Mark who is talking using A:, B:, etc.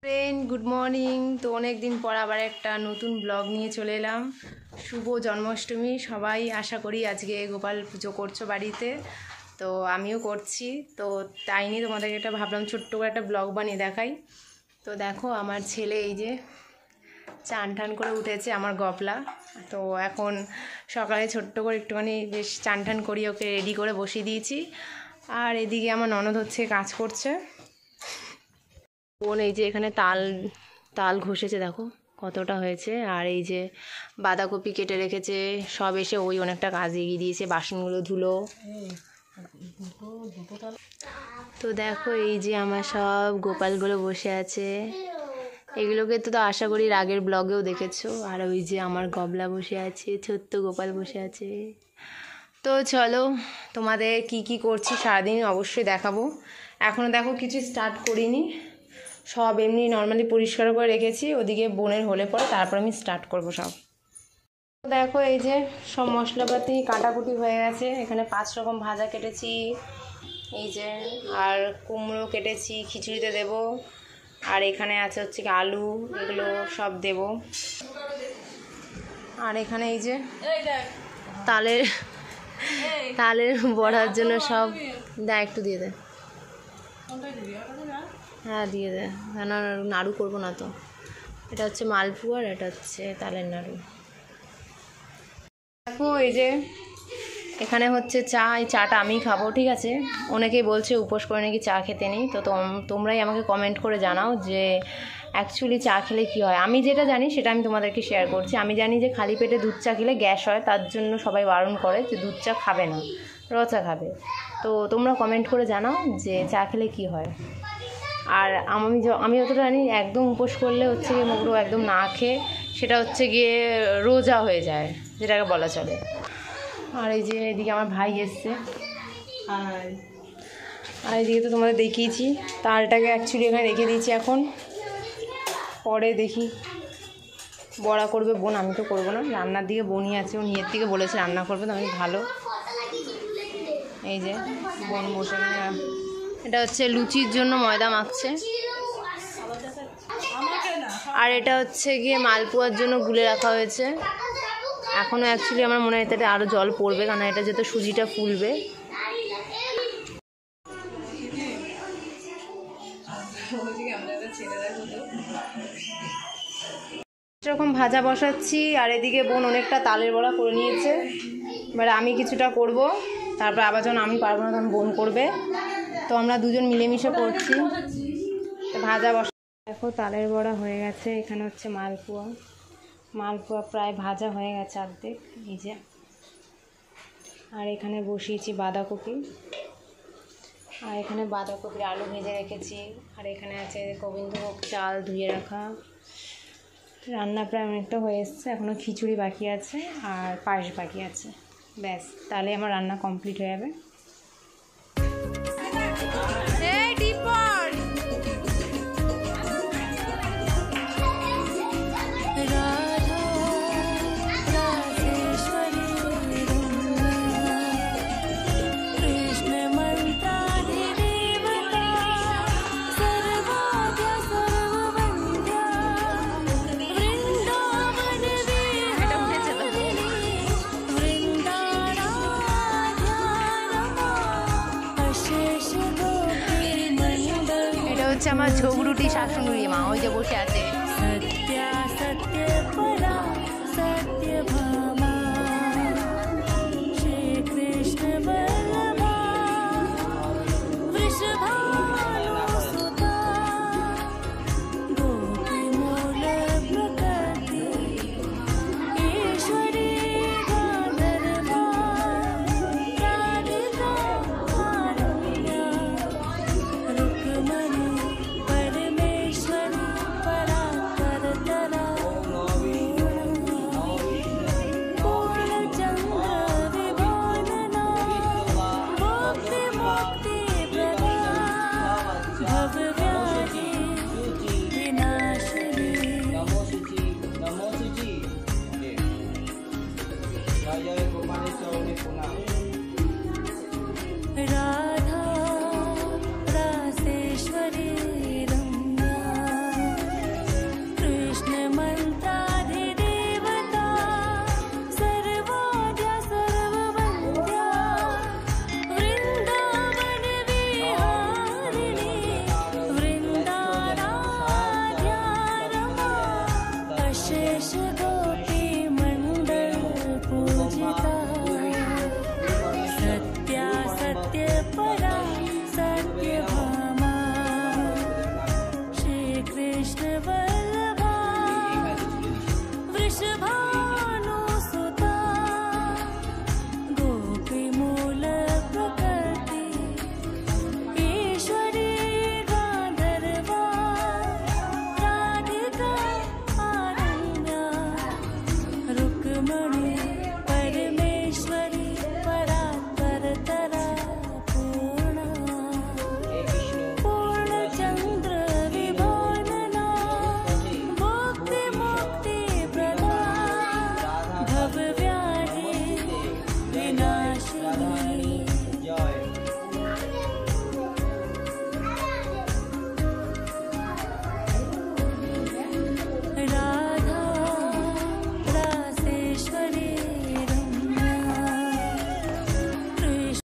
A: Friend good morning. তো অনেক দিন পর আবার একটা নতুন ব্লগ নিয়ে চলে এলাম। শুভ জন্মাষ্টমী। সবাই আশা করি আজকে গোপাল পুজো করছো বাড়িতে, তো আমিও করছি। তো তাই নিয়ে তোমাদেরকে একটা ভাবলাম ছোট্ট করে একটা ব্লগ বানিয়ে দেখাই। তো দেখো আমার ছেলে এই যে চান টান করে উঠেছে, আমার গপলা। তো এখন সকালে ছোট্ট করে একটুখানি বেশ চান টান করিয়ে ওকে রেডি করে বসিয়ে দিয়েছি। আর এদিকে আমার ননদ হচ্ছে কাজ করছে। বোন এই যে এখানে তাল ঘষেছে, দেখো কতটা হয়েছে। আর এই যে বাঁধাকপি কেটে রেখেছে, সব এসে ওই অনেকটা কাজ এগিয়ে দিয়েছে, বাসনগুলো ধুলো। তো দেখো এই যে আমার সব গোপালগুলো বসে আছে, এগুলোকে তো আশা করি আগের ব্লগেও দেখেছো। আর ওই যে আমার গবলা বসে আছে, ছোট্ট গোপাল বসে আছে। তো চলো তোমাদের কি কি করছি সারাদিন অবশ্যই দেখাবো। এখনও দেখো কিছু স্টার্ট করিনি, সব এমনি নর্মালি পরিষ্কার করে রেখেছি। ওদিকে বোনের হলে পরে তারপর আমি স্টার্ট করব সব। দেখো এই যে সব মশলাপাতি কাটাকুটি হয়ে গেছে। এখানে 5 রকম ভাজা কেটেছি, এই যে আর কুমড়ো কেটেছি খিচুড়িতে দেব। আর এখানে আছে হচ্ছে কি আলু, এগুলো সব দেব। আর এখানে এই যে তালের বড়ার জন্য সব একটু দিয়ে দে। হ্যাঁ দিয়ে দে, কেন নাড়ু করবো না তো। এটা হচ্ছে মালপোয়া আর এটা হচ্ছে তালের নাড়ু। দেখো এই যে এখানে হচ্ছে চা, এই চাটা আমি খাবো, ঠিক আছে। অনেকেই বলছে উপোস করে নাকি চা খেতে নেই। তো তোমরাই আমাকে কমেন্ট করে জানাও যে অ্যাকচুয়ালি চা খেলে কী হয়। আমি যেটা জানি সেটা আমি তোমাদেরকে শেয়ার করছি। আমি জানি যে খালি পেটে দুধ চা খেলে গ্যাস হয়, তার জন্য সবাই বারণ করে যে দুধ চা খাবে না, র চা খাবে। তো তোমরা কমেন্ট করে জানাও যে চা খেলে কী হয়। আর আমি যতটা জানি একদম উপোস করলে হচ্ছে গিয়ে মুখগুলো একদম না খেয়ে সেটা হচ্ছে গিয়ে রোজা হয়ে যায়, যেটাকে বলা চলে। আর এই যে এদিকে আমার ভাই এসছে, আর এদিকে তো তোমাদের দেখিয়েছি। তালটাকে অ্যাকচুয়ালি এখানে রেখে দিয়েছি, এখন পরে দেখি বড়া করবে বোন, আমি তো করবো না। রান্নার দিকে বোনই আছে, ও নিজের থেকে বলেছে রান্না করবে, তো আমি ভালো। এই যে বোন বসে, এটা হচ্ছে লুচির জন্য ময়দা মাখছে। আর এটা হচ্ছে গিয়ে মালপোয়ার জন্য গুলে রাখা হয়েছে। এখনও অ্যাকচুয়ালি আমার মনে হয় এটাতে আরও জল পড়বে, কারণ এটা যেহেতু সুজিটা ফুলবে। এরকম ভাজা বসাচ্ছি, আর এদিকে বোন অনেকটা তালের বড়া করে নিয়েছে। এবার আমি কিছুটা করব, তারপর আবার যখন আমি পারবো না তখন বোন করবে। তো আমরা দুজন মিলেমিশে করছি। ভাজা বসা দেখো তালের বড়া হয়ে গেছে। এখানে হচ্ছে মালপোয়া প্রায় ভাজা হয়ে গেছে অর্ধেক, এই যে। আর এখানে বসিয়েছি বাঁধাকপি, আর এখানে বাঁধাকপির আলু ভেজে রেখেছি। আর এখানে আছে গোবিন্দভোগ চাল ধুয়ে রাখা। রান্না প্রায় অনেকটা হয়ে এসছে, এখনও খিচুড়ি বাকি আছে আর পায়েস বাকি আছে। ব্যাস, তাহলে আমার রান্না কমপ্লিট হয়ে যাবে। আমার ঝগড়ুটি শাশুড়ি মা, ওই যে বসে আছে।